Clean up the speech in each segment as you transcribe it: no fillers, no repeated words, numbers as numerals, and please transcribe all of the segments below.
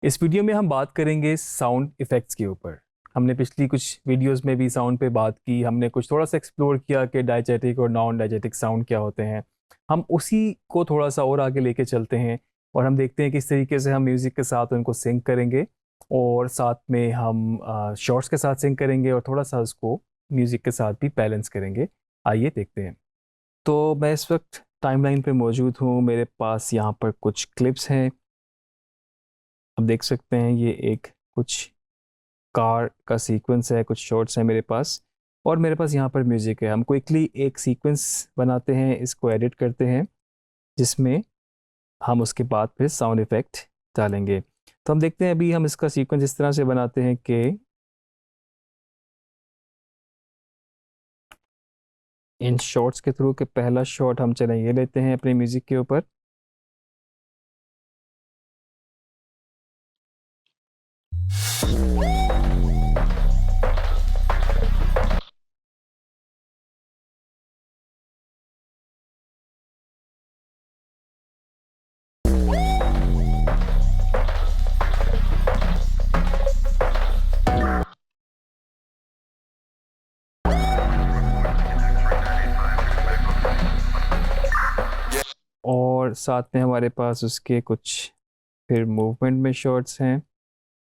इस वीडियो में हम बात करेंगे साउंड इफ़ेक्ट्स के ऊपर। हमने पिछली कुछ वीडियोस में भी साउंड पे बात की, हमने कुछ थोड़ा सा एक्सप्लोर किया कि डायजेटिक और नॉन डायजेटिक साउंड क्या होते हैं। हम उसी को थोड़ा सा और आगे लेके चलते हैं और हम देखते हैं किस तरीके से हम म्यूज़िक के साथ उनको सिंक करेंगे और साथ में हम शॉर्ट्स के साथ सिंक करेंगे और थोड़ा सा उसको म्यूज़िक के साथ भी बैलेंस करेंगे। आइए देखते हैं। तो मैं इस वक्त टाइमलाइन पे मौजूद हूँ, मेरे पास यहाँ पर कुछ क्लिप्स हैं। आप देख सकते हैं ये एक कुछ कार का सीक्वेंस है, कुछ शॉट्स हैं मेरे पास और मेरे पास यहाँ पर म्यूज़िक है। हम क्विकली एक सीक्वेंस बनाते हैं, इसको एडिट करते हैं जिसमें हम उसके बाद फिर साउंड इफ़ेक्ट डालेंगे। तो हम देखते हैं अभी हम इसका सीक्वेंस इस तरह से बनाते हैं कि इन शॉट्स के थ्रू के पहला शॉट हम चलें ये लेते हैं अपने म्यूज़िक के ऊपर। और साथ में हमारे पास उसके कुछ फिर मूवमेंट में शॉट्स हैं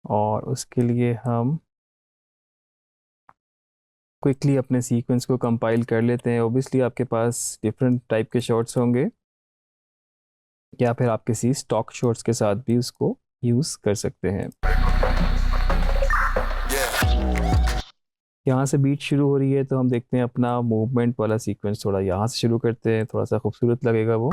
और उसके लिए हम क्विकली अपने सीक्वेंस को कंपाइल कर लेते हैं। ओबियसली आपके पास डिफरेंट टाइप के शॉट्स होंगे या फिर आप किसी स्टॉक शॉट्स के साथ भी उसको यूज़ कर सकते हैं। यहाँ से बीट शुरू हो रही है तो हम देखते हैं अपना मूवमेंट वाला सीक्वेंस थोड़ा यहाँ से शुरू करते हैं, थोड़ा सा खूबसूरत लगेगा वो।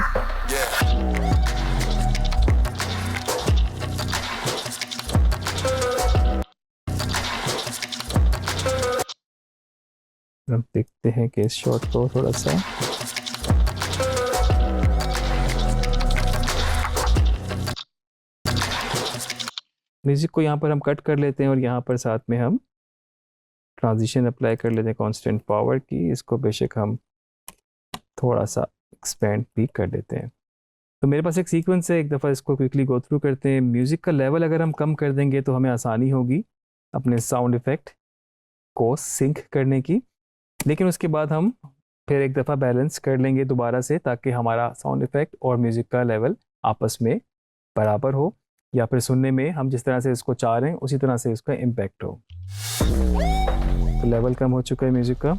हम देखते हैं कि इस शॉट को थोड़ा सा म्यूजिक को यहाँ पर हम कट कर लेते हैं और यहाँ पर साथ में हम ट्रांजिशन अप्लाई कर लेते हैं कांस्टेंट पावर की। इसको बेशक हम थोड़ा सा एक्सपेंड भी कर देते हैं। तो मेरे पास एक सीक्वेंस है, एक दफ़ा इसको क्विकली गो थ्रू करते हैं। म्यूज़िक का लेवल अगर हम कम कर देंगे तो हमें आसानी होगी अपने साउंड इफ़ेक्ट को सिंक करने की, लेकिन उसके बाद हम फिर एक दफ़ा बैलेंस कर लेंगे दोबारा से ताकि हमारा साउंड इफ़ेक्ट और म्यूज़िक का लेवल आपस में बराबर हो या फिर सुनने में हम जिस तरह से इसको चाह रहे हैं उसी तरह से इसका इम्पैक्ट हो। तो लेवल कम हो चुका है म्यूज़िक का।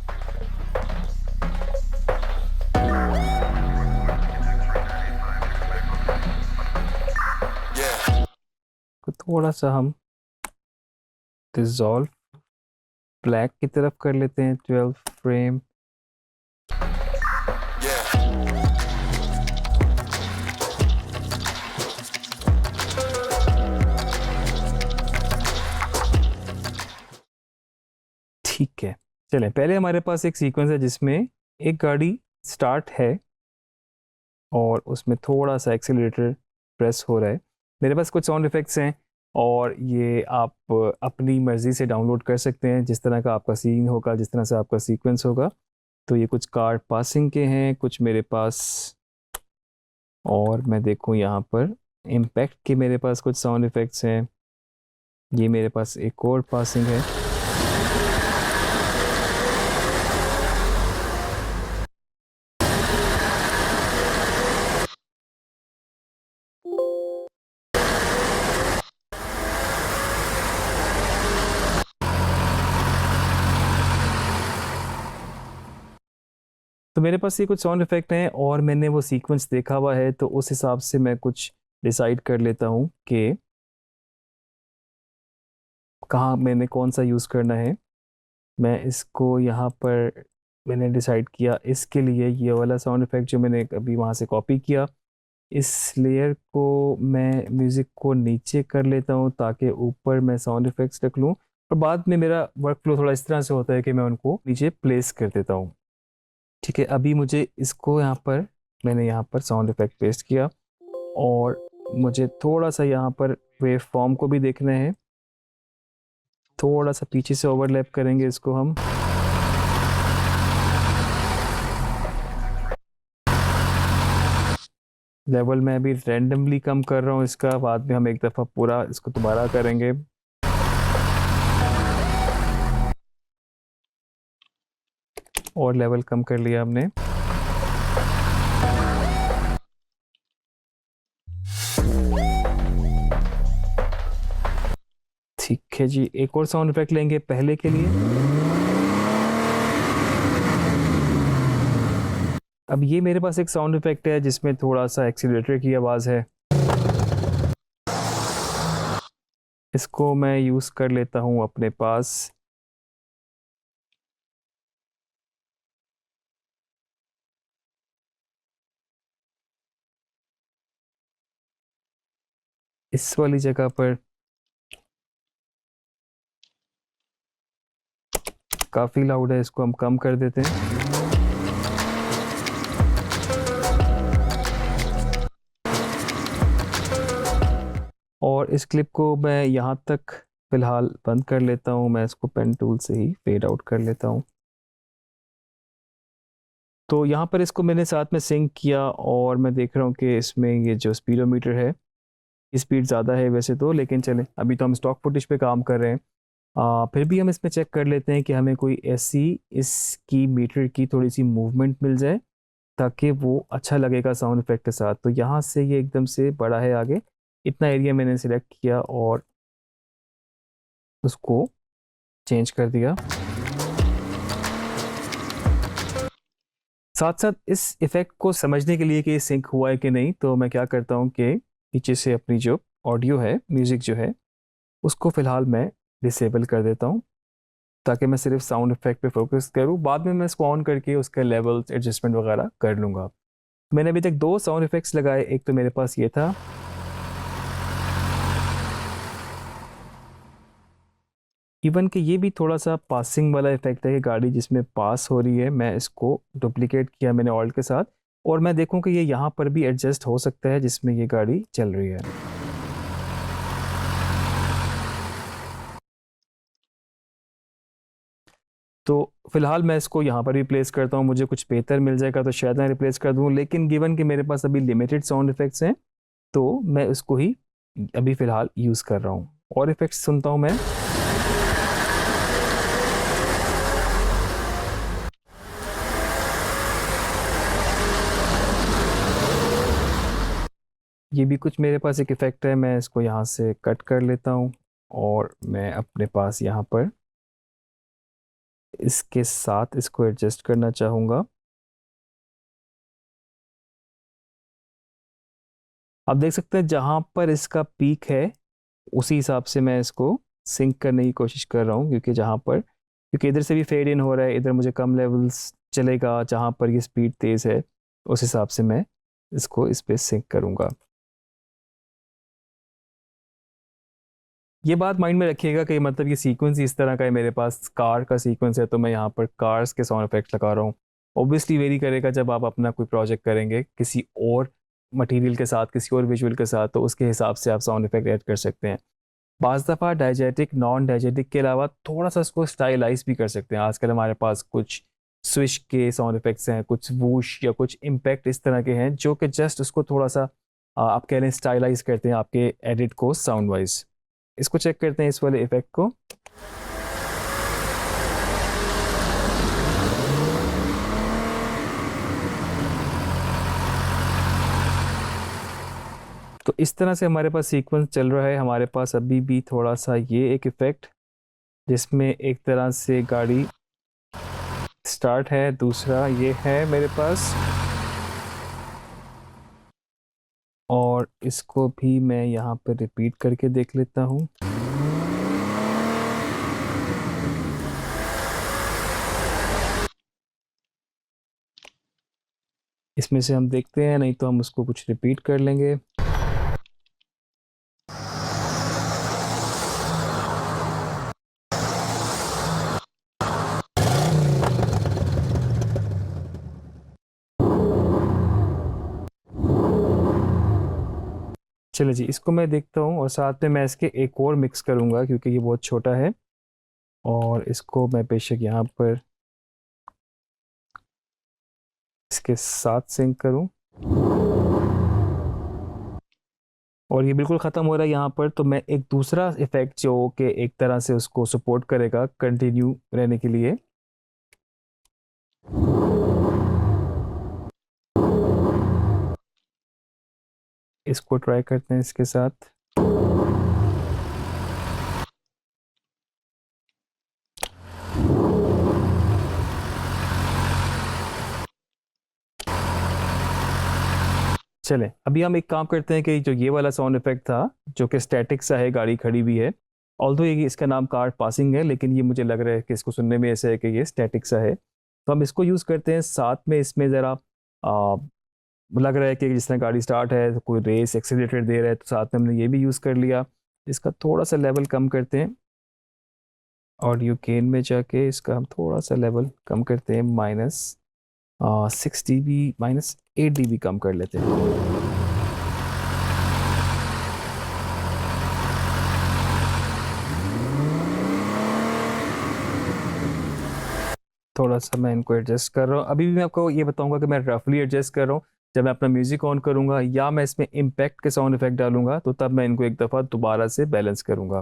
तो थोड़ा सा हम डिज़ोल्व ब्लैक की तरफ कर लेते हैं 12 फ्रेम। ठीक है, चलें पहले हमारे पास एक सीक्वेंस है जिसमें एक गाड़ी स्टार्ट है और उसमें थोड़ा सा एक्सीलरेटर प्रेस हो रहा है। मेरे पास कुछ साउंड इफ़ेक्ट्स हैं और ये आप अपनी मर्ज़ी से डाउनलोड कर सकते हैं, जिस तरह का आपका सीन होगा, जिस तरह से आपका सीक्वेंस होगा। तो ये कुछ कार पासिंग के हैं, कुछ मेरे पास, और मैं देखूँ यहाँ पर इम्पैक्ट के मेरे पास कुछ साउंड इफ़ेक्ट्स हैं। ये मेरे पास एक और पासिंग है। तो मेरे पास ये कुछ साउंड इफ़ेक्ट हैं और मैंने वो सीक्वेंस देखा हुआ है, तो उस हिसाब से मैं कुछ डिसाइड कर लेता हूँ कि कहाँ मैंने कौन सा यूज़ करना है। मैं इसको यहाँ पर मैंने डिसाइड किया इसके लिए ये वाला साउंड इफ़ेक्ट जो मैंने अभी वहाँ से कॉपी किया, इस लेयर को मैं म्यूज़िक को नीचे कर लेता हूँ ताकि ऊपर मैं साउंड इफ़ेक्ट्स रख लूँ और बाद में मेरा वर्क फ्लो थोड़ा इस तरह से होता है कि मैं उनको नीचे प्लेस कर देता हूँ। ठीक है, अभी मुझे इसको यहाँ पर मैंने यहाँ पर साउंड इफ़ेक्ट पेस्ट किया और मुझे थोड़ा सा यहाँ पर वेव फॉर्म को भी देखना है। थोड़ा सा पीछे से ओवरलैप करेंगे इसको हम। लेवल मैं अभी रैंडमली कम कर रहा हूँ इसका, बाद में हम एक दफ़ा पूरा इसको दोबारा करेंगे। और लेवल कम कर लिया हमने। ठीक है जी, एक और साउंड इफेक्ट लेंगे पहले के लिए। अब ये मेरे पास एक साउंड इफेक्ट है जिसमें थोड़ा सा एक्सीलरेटर की आवाज़ है। इसको मैं यूज़ कर लेता हूँ अपने पास। इस वाली जगह पर काफ़ी लाउड है, इसको हम कम कर देते हैं। और इस क्लिप को मैं यहाँ तक फ़िलहाल बंद कर लेता हूँ। मैं इसको पेन टूल से ही फेड आउट कर लेता हूँ। तो यहाँ पर इसको मैंने साथ में सिंक किया और मैं देख रहा हूँ कि इसमें ये जो स्पीडोमीटर है, स्पीड ज़्यादा है वैसे तो, लेकिन चलें, अभी तो हम स्टॉक फुटेज पे काम कर रहे हैं। फिर भी हम इसमें चेक कर लेते हैं कि हमें कोई ऐसी इसकी मीटर की थोड़ी सी मूवमेंट मिल जाए ताकि वो अच्छा लगेगा साउंड इफेक्ट के साथ। तो यहाँ से ये एकदम से बड़ा है आगे, इतना एरिया मैंने सिलेक्ट किया और उसको चेंज कर दिया। साथ साथ इस इफ़ेक्ट को समझने के लिए कि ये सिंक हुआ है कि नहीं, तो मैं क्या करता हूँ कि पीछे से अपनी जो ऑडियो है, म्यूज़िक जो है, उसको फ़िलहाल मैं डिसेबल कर देता हूँ ताकि मैं सिर्फ साउंड इफ़ेक्ट पे फोकस करूँ। बाद में मैं इसको ऑन करके उसके लेवल्स एडजस्टमेंट वगैरह कर लूँगा। मैंने अभी तक 2 साउंड इफ़ेक्ट्स लगाए, एक तो मेरे पास ये था, इवन कि ये भी थोड़ा सा पासिंग वाला इफेक्ट है कि गाड़ी जिसमें पास हो रही है। मैं इसको डुप्लीकेट किया मैंने ऑल्ट के साथ, और मैं देखूं कि ये यहाँ पर भी एडजस्ट हो सकता है जिसमें ये गाड़ी चल रही है। तो फिलहाल मैं इसको यहाँ पर रिप्लेस करता हूँ। मुझे कुछ बेहतर मिल जाएगा तो शायद मैं रिप्लेस कर दूँ, लेकिन गिवन कि मेरे पास अभी लिमिटेड साउंड इफेक्ट्स हैं तो मैं उसको ही अभी फ़िलहाल यूज़ कर रहा हूँ। और इफेक्ट्स सुनता हूँ मैं। ये भी कुछ मेरे पास एक इफ़ेक्ट है, मैं इसको यहाँ से कट कर लेता हूँ और मैं अपने पास यहाँ पर इसके साथ इसको एडजस्ट करना चाहूँगा। आप देख सकते हैं जहाँ पर इसका पीक है उसी हिसाब से मैं इसको सिंक करने की कोशिश कर रहा हूँ, क्योंकि जहाँ पर, क्योंकि इधर से भी फेड इन हो रहा है, इधर मुझे कम लेवल्स चलेगा, जहाँ पर ये स्पीड तेज़ है उस हिसाब से मैं इसको इस पे सिंक करूँगा। ये बात माइंड में रखिएगा कि मतलब ये सीक्वेंस इस तरह का है, मेरे पास कार का सीक्वेंस है तो मैं यहाँ पर कार्स के साउंड इफेक्ट्स लगा रहा हूँ। ऑब्वियसली वेरी करेगा जब आप अपना कोई प्रोजेक्ट करेंगे किसी और मटेरियल के साथ, किसी और विजुअल के साथ, तो उसके हिसाब से आप साउंड इफेक्ट ऐड कर सकते हैं। बाज़ दफ़ा डायजेटिक, नॉन डायजेटिक के अलावा थोड़ा सा इसको स्टाइलाइज भी कर सकते हैं। आजकल हमारे पास कुछ स्विश के साउंड इफेक्ट्स हैं, कुछ वूश या कुछ इम्पैक्ट इस तरह के हैं जो कि जस्ट उसको थोड़ा सा आप कह लें स्टाइलाइज करते हैं आपके एडिट को साउंड वाइज। इसको चेक करते हैं इस वाले इफेक्ट को। तो इस तरह से हमारे पास सीक्वेंस चल रहा है। हमारे पास अभी भी थोड़ा सा ये एक इफेक्ट जिसमें एक तरह से गाड़ी स्टार्ट है, दूसरा ये है मेरे पास, और इसको भी मैं यहाँ पर रिपीट करके देख लेता हूँ। इसमें से हम देखते हैं, नहीं तो हम उसको कुछ रिपीट कर लेंगे। चलिए जी, इसको मैं देखता हूँ और साथ में मैं इसके एक और मिक्स करूँगा क्योंकि ये बहुत छोटा है, और इसको मैं बेशक यहाँ पर इसके साथ सिंक करूँ। और ये बिल्कुल ख़त्म हो रहा है यहाँ पर। तो मैं एक दूसरा इफ़ेक्ट जो कि एक तरह से उसको सपोर्ट करेगा कंटिन्यू रहने के लिए, इसको ट्राई करते हैं इसके साथ। चलें, अभी हम एक काम करते हैं कि जो ये वाला साउंड इफेक्ट था जो कि स्टैटिक सा है, गाड़ी खड़ी हुई है, ऑल्दो ये इसका नाम कार पासिंग है, लेकिन ये मुझे लग रहा है कि इसको सुनने में ऐसा है कि ये स्टैटिक सा है। तो हम इसको यूज़ करते हैं साथ में। इसमें ज़रा लग रहा है कि जिस तरह गाड़ी स्टार्ट है तो कोई रेस एक्सीलरेटर दे रहा है, तो साथ में हमने ये भी यूज़ कर लिया। इसका थोड़ा सा लेवल कम करते हैं, ऑडियो गेन में जाके इसका हम थोड़ा सा लेवल कम करते हैं, -6 dB, -8 dB कम कर लेते हैं। थोड़ा सा मैं इनको एडजस्ट कर रहा हूँ। अभी भी मैं आपको ये बताऊंगा कि मैं रफली एडजस्ट कर रहा हूँ। जब मैं अपना म्यूज़िक ऑन करूँगा या मैं इसमें इम्पैक्ट के साउंड इफेक्ट डालूंगा तो तब मैं इनको एक दफ़ा दोबारा से बैलेंस करूँगा।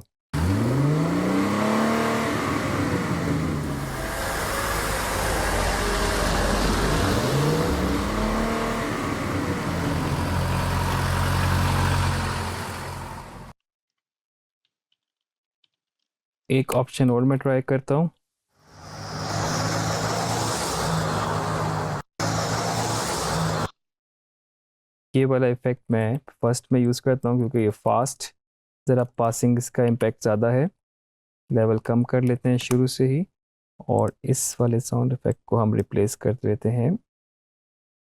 एक ऑप्शन और मैं ट्राई करता हूँ। ये वाला इफेक्ट मैं फर्स्ट में यूज़ करता हूँ क्योंकि ये फास्ट, ज़रा पासिंग इसका इम्पैक्ट ज़्यादा है। लेवल कम कर लेते हैं शुरू से ही, और इस वाले साउंड इफेक्ट को हम रिप्लेस कर देते हैं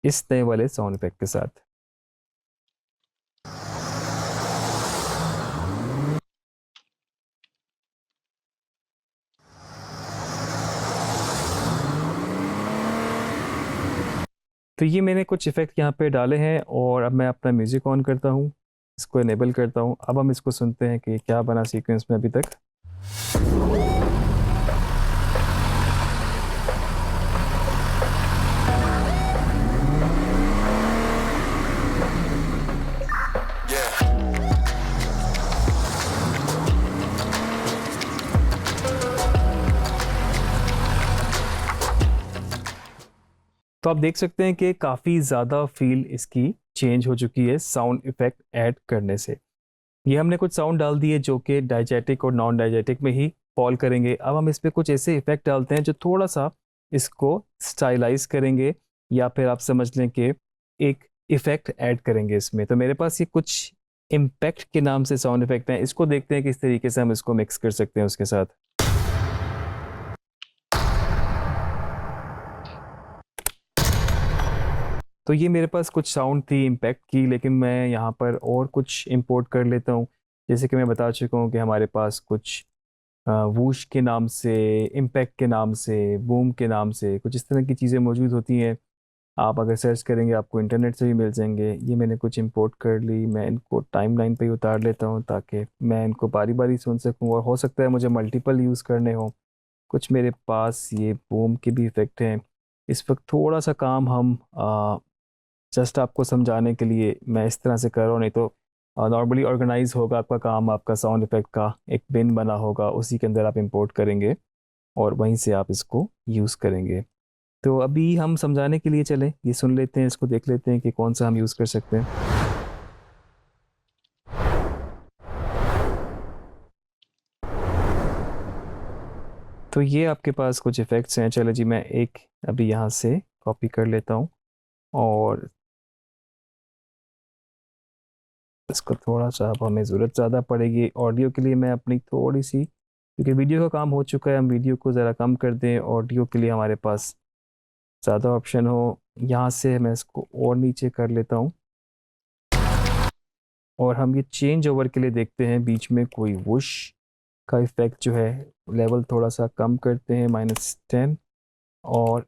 इस नए वाले साउंड इफेक्ट के साथ। तो ये मैंने कुछ इफ़ेक्ट यहाँ पे डाले हैं और अब मैं अपना म्यूज़िक ऑन करता हूँ, इसको इनेबल करता हूँ। अब हम इसको सुनते हैं कि क्या बना सीक्वेंस में अभी तक। तो आप देख सकते हैं कि काफ़ी ज़्यादा फील इसकी चेंज हो चुकी है साउंड इफ़ेक्ट ऐड करने से। ये हमने कुछ साउंड डाल दिए जो कि डाइजेटिक और नॉन डाइजेटिक में ही फॉल करेंगे। अब हम इस पे कुछ ऐसे इफ़ेक्ट डालते हैं जो थोड़ा सा इसको स्टाइलाइज करेंगे, या फिर आप समझ लें कि एक इफ़ेक्ट ऐड करेंगे इसमें। तो मेरे पास ये कुछ इम्पैक्ट के नाम से साउंड इफ़ेक्ट हैं, इसको देखते हैं किस तरीके से हम इसको मिक्स कर सकते हैं उसके साथ। तो ये मेरे पास कुछ साउंड थी इम्पैक्ट की, लेकिन मैं यहाँ पर और कुछ इंपोर्ट कर लेता हूँ। जैसे कि मैं बता चुका हूँ कि हमारे पास कुछ वूश के नाम से, इम्पैक्ट के नाम से, बूम के नाम से कुछ इस तरह की चीज़ें मौजूद होती हैं। आप अगर सर्च करेंगे आपको इंटरनेट से भी मिल जाएंगे। ये मैंने कुछ इंपोर्ट कर ली, मैं इनको टाइमलाइन पे ही उतार लेता हूँ ताकि मैं इनको बारी बारी सुन सकूँ, और हो सकता है मुझे मल्टीपल यूज़ करने हो। कुछ मेरे पास ये बूम के भी इफ़ेक्ट हैं। इस वक्त थोड़ा सा काम हम जस्ट आपको समझाने के लिए मैं इस तरह से कर रहा हूँ, नहीं तो नॉर्मली ऑर्गेनाइज होगा आपका काम, आपका साउंड इफेक्ट का एक बिन बना होगा, उसी के अंदर आप इंपोर्ट करेंगे और वहीं से आप इसको यूज़ करेंगे। तो अभी हम समझाने के लिए चलें, ये सुन लेते हैं, इसको देख लेते हैं कि कौन सा हम यूज़ कर सकते हैं। तो ये आपके पास कुछ इफ़ेक्ट्स हैं। चलो जी, मैं एक अभी यहाँ से कॉपी कर लेता हूँ और इसको थोड़ा सा, अब हमें ज़रूरत ज़्यादा पड़ेगी ऑडियो के लिए, मैं अपनी थोड़ी सी, क्योंकि वीडियो का काम हो चुका है, हम वीडियो को ज़रा कम कर दें, ऑडियो के लिए हमारे पास ज़्यादा ऑप्शन हो। यहाँ से मैं इसको और नीचे कर लेता हूँ और हम ये चेंज ओवर के लिए देखते हैं बीच में कोई वुश का इफ़ेक्ट जो है, लेवल थोड़ा सा कम करते हैं, -10। और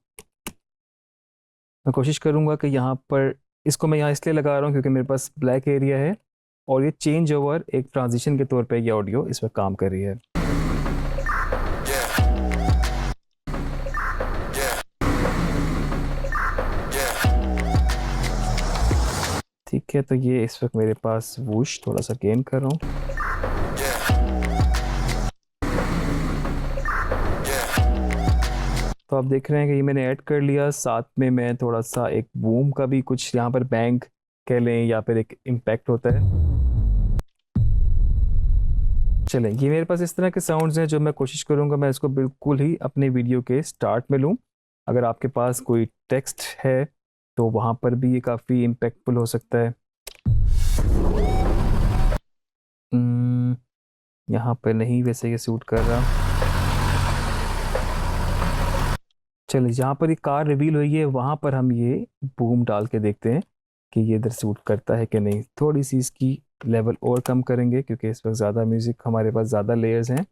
मैं कोशिश करूँगा कि यहाँ पर, इसको मैं यहाँ इसलिए लगा रहा हूँ क्योंकि मेरे पास ब्लैक एरिया है और ये चेंज ओवर एक ट्रांजिशन के तौर पे ये ऑडियो इस वक्त काम कर रही है। ठीक ठीक है, तो ये इस वक्त मेरे पास वूश थोड़ा सा गेन कर रहा हूँ। तो आप देख रहे हैं कि ये मैंने ऐड कर लिया, साथ में मैं थोड़ा सा एक बूम का भी कुछ यहाँ पर बैंग कह लें या फिर एक इम्पैक्ट होता है। चलें, ये मेरे पास इस तरह के साउंड्स हैं जो मैं कोशिश करूँगा मैं इसको बिल्कुल ही अपने वीडियो के स्टार्ट में लूँ। अगर आपके पास कोई टेक्स्ट है तो वहाँ पर भी ये काफ़ी इम्पैक्टफुल हो सकता है। यहाँ पर नहीं वैसे ये सूट कर रहा। चलिए, जहाँ पर ये कार रिवील हुई है वहाँ पर हम ये बूम डाल के देखते हैं कि ये इधर सूट करता है कि नहीं। थोड़ी सी इसकी लेवल और कम करेंगे क्योंकि इस वक्त ज़्यादा म्यूज़िक हमारे पास ज़्यादा लेयर्स हैं।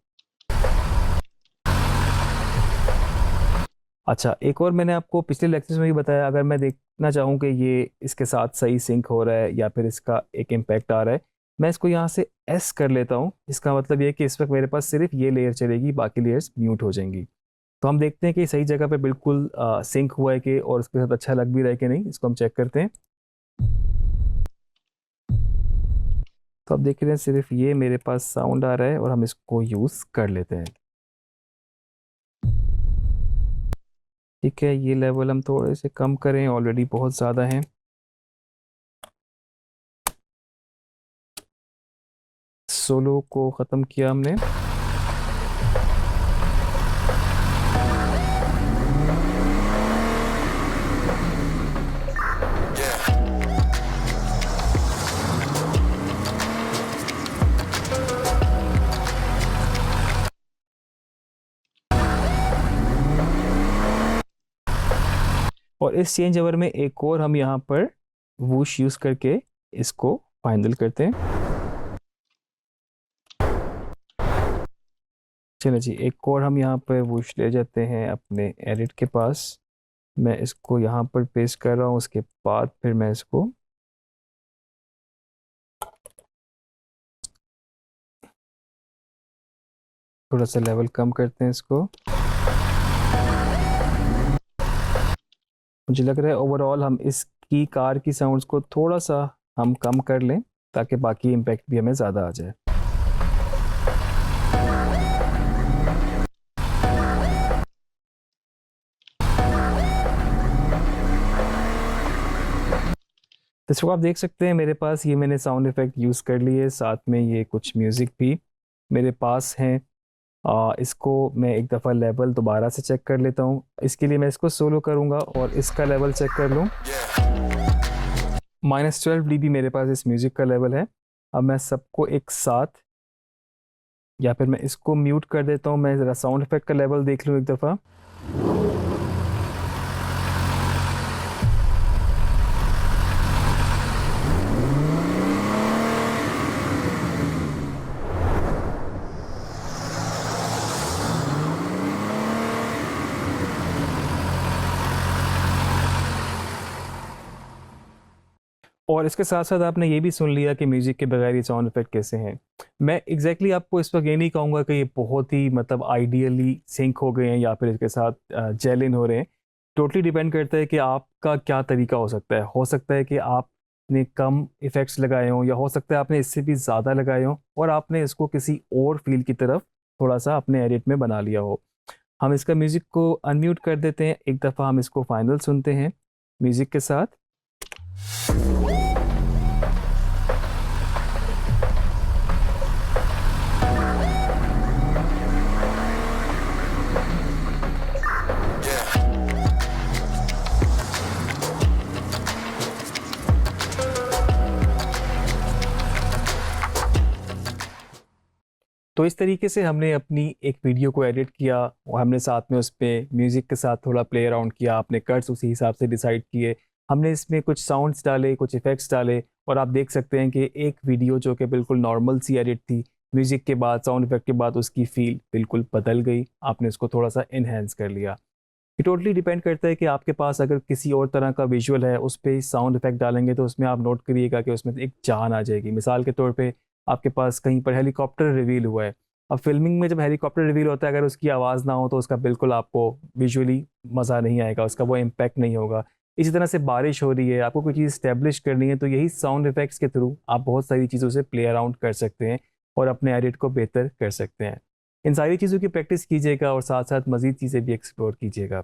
अच्छा, एक और मैंने आपको पिछले लेक्चर्स में भी बताया, अगर मैं देखना चाहूँ कि ये इसके साथ सही सिंक हो रहा है या फिर इसका एक इम्पैक्ट आ रहा है, मैं इसको यहाँ से एस कर लेता हूँ। इसका मतलब ये है कि इस वक्त मेरे पास सिर्फ ये लेयर चलेगी, बाकी लेयर्स म्यूट हो जाएंगी। तो हम देखते हैं कि सही जगह पे बिल्कुल सिंक हुआ है कि और उसके साथ अच्छा लग भी रहा है कि नहीं, इसको हम चेक करते हैं। तो आप देख रहे हैं सिर्फ ये मेरे पास साउंड आ रहा है और हम इसको यूज़ कर लेते हैं। ठीक है, ये लेवल हम थोड़े से कम करें, ऑलरेडी बहुत ज़्यादा है। सोलो को ख़त्म किया हमने। और इस चेंज ओवर में एक और हम यहाँ पर वूश यूज़ करके इसको फाइनल करते हैं। चलो जी, एक और हम यहाँ पर वूश ले जाते हैं अपने एडिट के पास। मैं इसको यहाँ पर पेस्ट कर रहा हूँ, उसके बाद फिर मैं इसको थोड़ा सा लेवल कम करते हैं इसको। मुझे लग रहा है ओवरऑल हम इसकी कार की साउंड्स को थोड़ा सा हम कम कर लें ताकि बाकी इम्पैक्ट भी हमें ज़्यादा आ जाए। तो इसको आप देख सकते हैं मेरे पास ये मैंने साउंड इफ़ेक्ट यूज़ कर लिए, साथ में ये कुछ म्यूज़िक भी मेरे पास हैं। इसको मैं एक दफ़ा लेवल दोबारा से चेक कर लेता हूँ। इसके लिए मैं इसको सोलो करूँगा और इसका लेवल चेक कर लूँ। -12 dB मेरे पास इस म्यूज़िक का लेवल है। अब मैं सबको एक साथ या फिर मैं इसको म्यूट कर देता हूँ। मैं ज़रा साउंड इफ़ेक्ट का लेवल देख लूँ एक दफ़ा। और इसके साथ साथ आपने ये भी सुन लिया कि म्यूज़िक के बगैर ये साउंड इफ़ेक्ट कैसे हैं। मैं एग्जैक्टली आपको इस वक्त ये नहीं कहूँगा कि ये बहुत ही मतलब आइडियली सिंक हो गए हैं या फिर इसके साथ जेल इन हो रहे हैं। टोटली डिपेंड करता है कि आपका क्या तरीका हो सकता है कि आपने कम इफ़ेक्ट्स लगाए हों या हो सकता है आपने इससे भी ज़्यादा लगाए हों और आपने इसको किसी और फील की तरफ थोड़ा सा अपने एडिट में बना लिया हो। हम इसका म्यूज़िक को अनम्यूट कर देते हैं, एक दफ़ा हम इसको फाइनल सुनते हैं म्यूज़िक के साथ। तो इस तरीके से हमने अपनी एक वीडियो को एडिट किया और हमने साथ में उस पे म्यूज़िक के साथ थोड़ा प्ले अराउंड किया, अपने कट्स उसी हिसाब से डिसाइड किए। हमने इसमें कुछ साउंड्स डाले, कुछ इफ़ेक्ट्स डाले और आप देख सकते हैं कि एक वीडियो जो कि बिल्कुल नॉर्मल सी एडिट थी, म्यूज़िक के बाद, साउंड इफ़ेक्ट के बाद उसकी फ़ील बिल्कुल बदल गई। आपने उसको थोड़ा सा इन्हेंस कर लिया। ये टोटली डिपेंड करता है कि आपके पास अगर किसी और तरह का विजुअल है, उस पे साउंड इफ़ेक्ट डालेंगे तो उसमें आप नोट करिएगा कि उसमें एक जान आ जाएगी। मिसाल के तौर पे आपके पास कहीं पर हेलीकॉप्टर रिवील हुआ है। अब फ़िल्मिंग में जब हेलीकॉप्टर रिवील होता है, अगर उसकी आवाज़ ना हो तो उसका बिल्कुल आपको विजुअली मज़ा नहीं आएगा, उसका वो इम्पैक्ट नहीं होगा। इसी तरह से बारिश हो रही है, आपको कोई चीज़ स्टैब्लिश करनी है, तो यही साउंड इफ़ेक्ट्स के थ्रू आप बहुत सारी चीज़ों से प्ले अराउंड कर सकते हैं और अपने एडिट को बेहतर कर सकते हैं। इन सारी चीज़ों की प्रैक्टिस कीजिएगा और साथ साथ मज़ीद चीज़ें भी एक्सप्लोर कीजिएगा।